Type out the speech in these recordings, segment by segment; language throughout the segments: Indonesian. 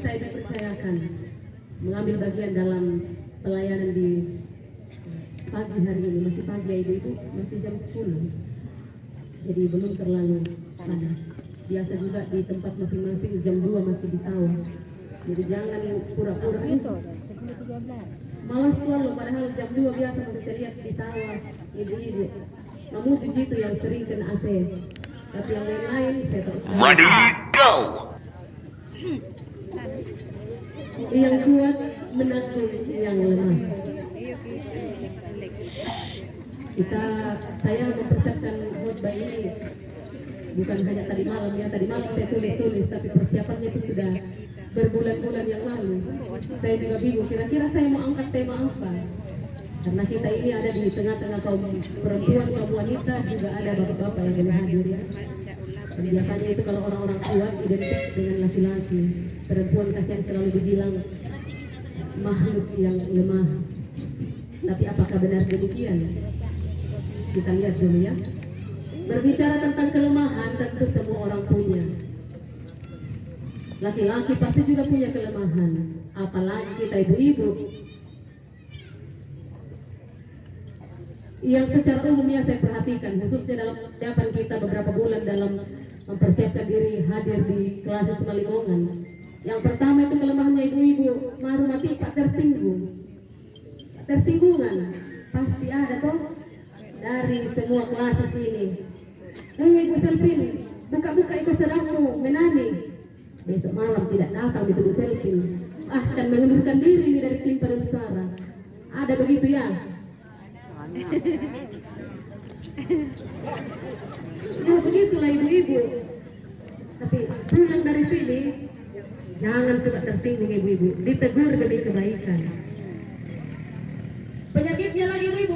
saya dipercayakan mengambil bagian dalam pelayanan di pagi hari ini. Masih pagi ya ibu-ibu, masih jam 10. Jadi belum terlalu panas. Biasa juga di tempat masing-masing jam 2 masih di sawah. Jadi jangan pura-pura. Malas selalu, padahal jam 2 biasa masih saya lihat di sawah ibu-ibu. Memuju itu yang sering kena AC. Tapi yang lain-lain saya tak tahu. Ready, go! Yang kuat menanggung yang lemah. Saya mempersiapkan khotbah ini bukan hanya tadi malam ya. Tadi malam saya tulis, tapi persiapannya itu sudah berbulan-bulan yang lalu. Saya juga bingung kira-kira saya mau angkat tema apa. Karena kita ini ada di tengah-tengah kaum perempuan, kaum wanita, juga ada bapak-bapak yang boleh hadir ya. Dan biasanya itu kalau orang-orang kuat identik dengan laki-laki. Perempuan kasihan selalu dibilang makhluk yang lemah. Tapi apakah benar demikian? Kita lihat dulu ya. Berbicara tentang kelemahan, tentu semua orang punya. Laki-laki pasti juga punya kelemahan. Apalagi kita ibu-ibu. Yang secara umumnya saya perhatikan, khususnya dalam persiapan kita beberapa bulan dalam mempersiapkan diri hadir di kelas Semalimongan. Yang pertama itu kelemahannya ibu-ibu, maru mati pak tersinggung. Tersinggungan pasti ada toh dari semua kelas ini. Ibu Selvin, buka-buka itu sedangmu menani. Besok malam tidak datang itu Bu Selvin. Akan mengundurkan diri nih dari tim Parusara. Ada begitu ya? Ya begitulah ibu-ibu. Tapi pulang dari sini jangan suka tersinggung ibu-ibu. Ditegur demi kebaikan. Penyakitnya lagi ibu-ibu.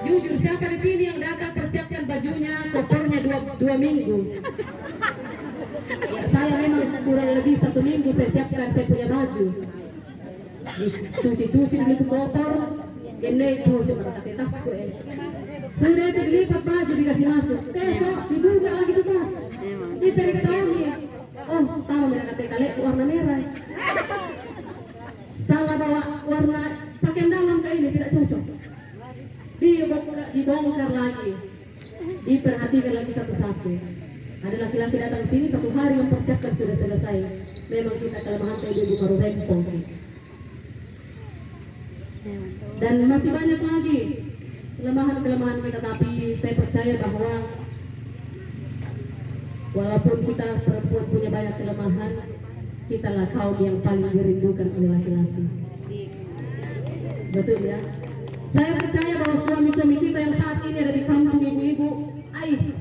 Jujur siapa di sini yang datang persiapkan bajunya, kopornya dua minggu? Ya, saya memang kurang lebih 1 minggu saya siapkan saya punya baju. Cuci dulu kotor, gini cuci pakai tasku. Sudah itu dilipat baju dikasih masuk. Besok dibuka lagi tuh tas. Diperiksa lagi. Oh, tahu mereka kata warna merah. Salah bawa warna pakaian dalam kayak ini tidak cocok. Dibongkar lagi. Diperhatikan lagi satu-satu. Ada laki-laki datang sini 1 hari mempersiapkan sudah selesai. Memang kita kelemahan kayak ibu baru rempong. Dan masih banyak lagi kelemahan kita, tapi saya percaya bahwa walaupun kita perempuan punya banyak kelemahan, kita lah kaum yang paling dirindukan oleh laki-laki. Betul ya? Saya percaya bahwa suami-suami kita yang saat ini ada di kampung ibu-ibu,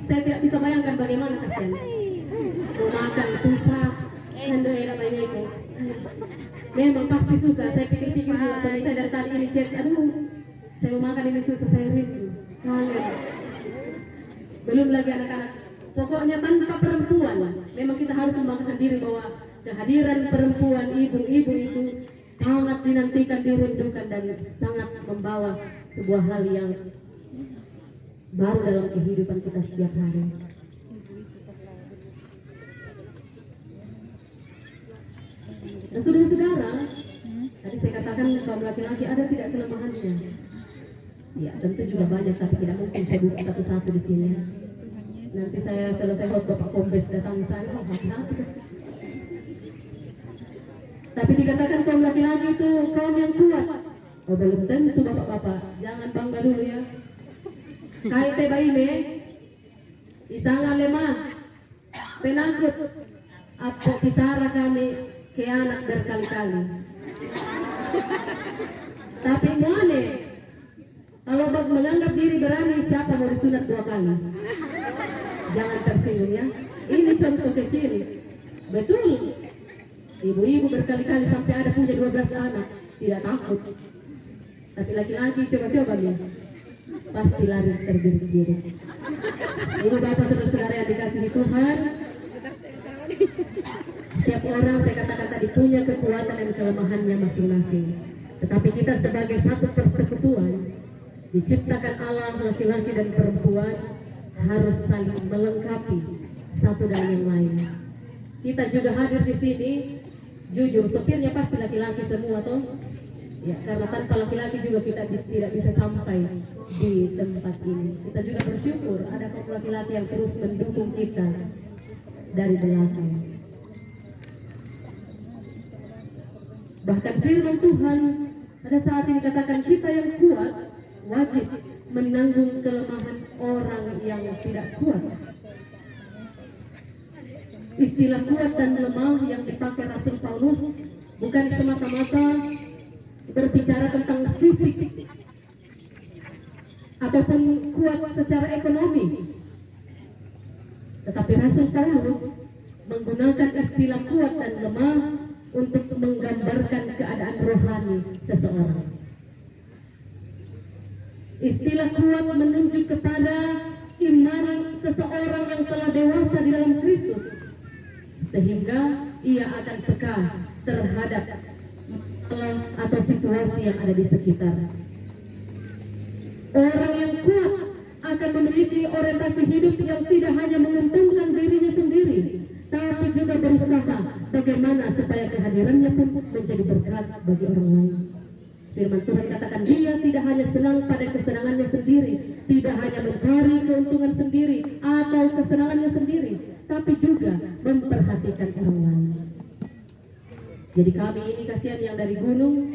saya tidak bisa bayangkan bagaimana kasihan. Mau makan susah, namanya itu. Memang pasti susah. Saya pikir-pikir juga suami saya dari tadi ini share, aduh, saya mau makan ini susah, saya rindu. Belum lagi anak-anak. Pokoknya tanpa perempuan, memang kita harus membanggakan diri bahwa kehadiran perempuan ibu-ibu itu sangat dinantikan, dirindukan dan sangat membawa sebuah hal yang baru dalam kehidupan kita setiap hari. Nah, saudara-saudara, tadi saya katakan kaum laki-laki ada tidak kelemahannya? Ya, tentu juga banyak, tapi tidak mungkin saya buka satu-satu di sini. Nanti saya selesai Bapak Kombes datang saya, hati-hati. Tapi dikatakan kaum laki-laki itu kaum yang kuat. Oh, belum tentu bapak-bapak. Jangan bangga dulu ya. Kaite baile, isang lemah, penakut, apo kisara kami ke anak berkali-kali. Tapi muane, kalau menganggap diri berani, siapa mau disunat 2 kali? Jangan tersinggung ya. Ini contoh kecil. Betul. Ibu-ibu berkali-kali sampai ada punya 12 anak, tidak takut. Tapi laki-laki coba-coba lihat, pasti lari terbirit-birit. Ibu bapak saudara-saudara yang dikasihi Tuhan, setiap orang saya katakan tadi punya kekuatan dan kelemahannya masing-masing. Tetapi kita sebagai satu persekutuan, diciptakan Allah laki-laki dan perempuan harus saling melengkapi satu dan yang lain. Kita juga hadir di sini, jujur sopirnya pasti laki-laki semua toh. Ya, karena tanpa laki-laki juga kita tidak bisa sampai di tempat ini. Kita juga bersyukur ada kaum laki-laki yang terus mendukung kita dari belakang. Bahkan firman Tuhan pada saat ini katakan kita yang kuat wajib menanggung kelemahan orang yang tidak kuat. Istilah kuat dan lemah yang dipakai Rasul Paulus bukan semata-mata berbicara tentang fisik ataupun kuat secara ekonomi, tetapi Rasul Paulus menggunakan istilah kuat dan lemah untuk menggambarkan keadaan rohani seseorang. Istilah kuat menunjuk kepada iman seseorang yang telah dewasa di dalam Kristus, sehingga ia akan peka terhadap masalah atau situasi yang ada di sekitar. Orang yang kuat akan memiliki orientasi hidup yang tidak hanya menguntungkan dirinya sendiri, tapi juga berusaha bagaimana supaya kehadirannya pun menjadi berkat bagi orang lain. Firman Tuhan katakan dia tidak hanya senang pada kesenangannya sendiri, tidak hanya mencari keuntungan sendiri atau kesenangannya sendiri, tapi juga memperhatikan orang lain. Jadi kami ini kasihan yang dari gunung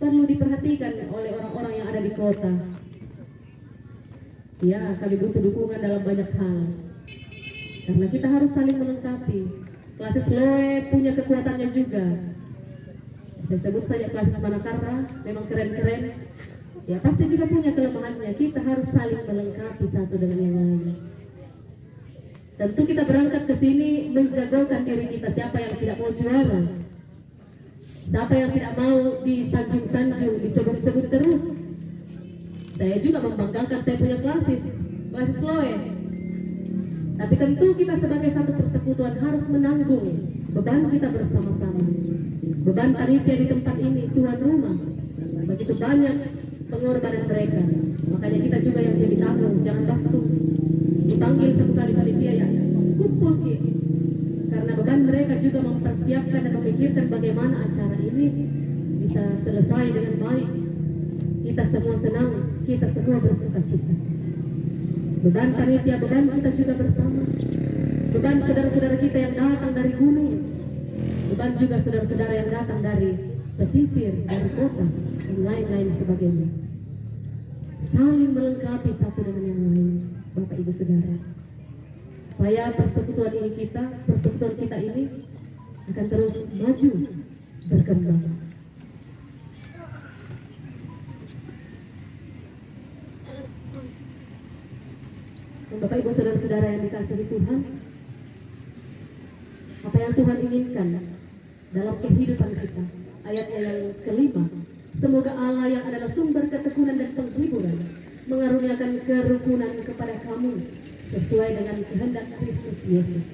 perlu diperhatikan oleh orang-orang yang ada di kota. Ya, kami butuh dukungan dalam banyak hal, karena kita harus saling melengkapi. Klasis Loe punya kekuatannya juga. Saya sebut saja klasis Manakarta, memang keren-keren. Ya, pasti juga punya kelemahannya. Kita harus saling melengkapi satu dengan yang lain. Tentu kita berangkat ke sini menjagokan diri kita. Siapa yang tidak mau juara? Siapa yang tidak mau disanjung-sanjung, disebut-sebut terus? Saya juga membanggakan saya punya klasis Loe. Tapi tentu kita sebagai satu persekutuan harus menanggung beban kita bersama-sama. Beban panitia di tempat ini, tuan rumah. Begitu banyak pengorbanan mereka. Makanya kita juga yang jadi tamu, jangan basuh. Dipanggil satu kali panitia ya, kumpul ki. Karena beban mereka juga mempersiapkan dan memikirkan bagaimana acara ini bisa selesai dengan baik. Kita semua senang, kita semua bersuka cita. Beban panitia, beban kita juga bersama. Beban saudara-saudara kita yang datang dari gunung. Beban juga saudara-saudara yang datang dari pesisir, dari kota, dan lain-lain sebagainya. Saling melengkapi satu dengan yang lain, Bapak Ibu Saudara. Supaya persekutuan kita ini akan terus maju, berkembang. Bapak Ibu Saudara-saudara yang dikasihi Tuhan, apa yang Tuhan inginkan dalam kehidupan kita, ayatnya yang kelima, semoga Allah yang adalah sumber ketekunan dan penghiburan mengaruniakan kerukunan kepada kamu sesuai dengan kehendak Kristus Yesus.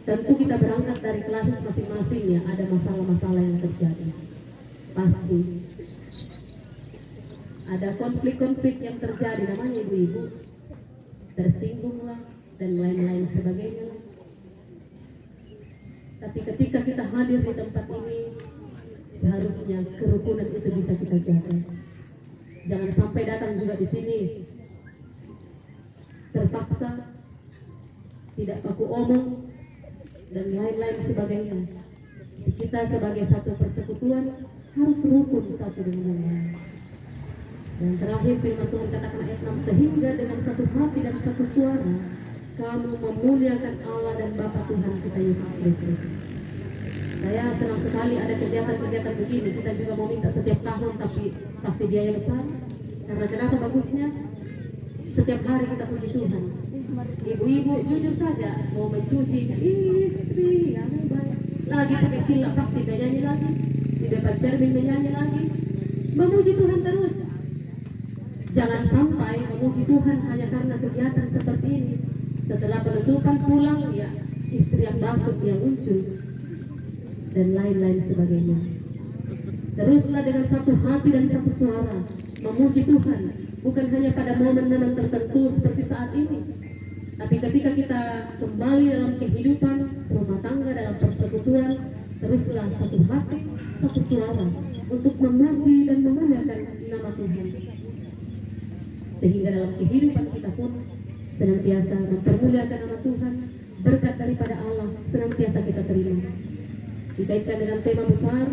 Tentu kita berangkat dari klasis masing-masing ya, ada masalah-masalah yang terjadi. Pasti ada konflik-konflik yang terjadi, namanya ibu-ibu tersinggunglah dan lain-lain sebagainya. Tapi ketika kita hadir di tempat ini, seharusnya kerukunan itu bisa kita jaga. Jangan sampai datang juga di sini terpaksa, tidak baku omong dan lain-lain sebagainya. Kita sebagai satu persekutuan harus rukun satu dengan yang lain. Dan terakhir firman Tuhan katakan ayat 6, sehingga dengan satu hati dan satu suara kamu memuliakan Allah dan Bapa Tuhan kita Yesus Kristus. Saya senang sekali ada kegiatan-kegiatan begini. Kita juga mau minta setiap tahun, tapi pasti biaya besar. Karena kenapa bagusnya? Setiap hari kita puji Tuhan. Ibu-ibu jujur saja mau mencuci istri yang baik. Lagi pakai cilak pasti menyanyi lagi. Di depan cermin menyanyi lagi. Memuji Tuhan terus. Jangan sampai memuji Tuhan hanya karena kegiatan seperti ini. Setelah penutupan pulang, ya istri yang masuk yang muncul dan lain-lain sebagainya. Teruslah dengan satu hati dan satu suara memuji Tuhan, bukan hanya pada momen-momen tertentu seperti saat ini, Tapi ketika kita kembali dalam kehidupan rumah tangga, dalam persekutuan, teruslah satu hati, satu suara untuk memuji dan memuliakan nama Tuhan. Sehingga dalam kehidupan kita pun senantiasa mempermuliakan nama Tuhan, berkat daripada Allah senantiasa kita terima. Dikaitkan dengan tema besar,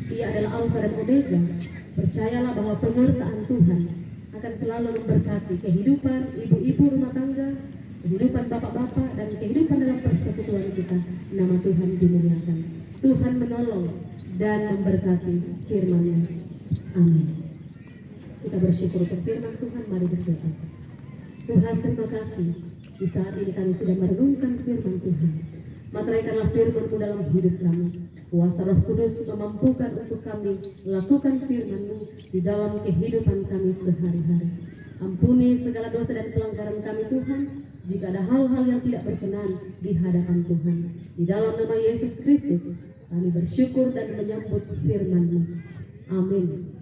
Ia adalah Alfa dan Omega. Percayalah bahwa penyertaan Tuhan akan selalu memberkati kehidupan ibu-ibu rumah tangga, kehidupan bapak-bapak, dan kehidupan dalam persekutuan kita. Nama Tuhan dimuliakan. Tuhan menolong dan memberkati firman-Nya. Amin. Kita bersyukur untuk firman Tuhan. Mari berdoa. Tuhan, terima kasih di saat ini kami sudah merenungkan firman Tuhan. Materaikanlah firman-Mu dalam hidup kami. Kuasa Roh Kudus memampukan untuk kami lakukan firman-Mu di dalam kehidupan kami sehari-hari. Ampuni segala dosa dan pelanggaran kami Tuhan, jika ada hal-hal yang tidak berkenan di hadapan Tuhan. Di dalam nama Yesus Kristus kami bersyukur dan menyambut firman-Mu. Amin.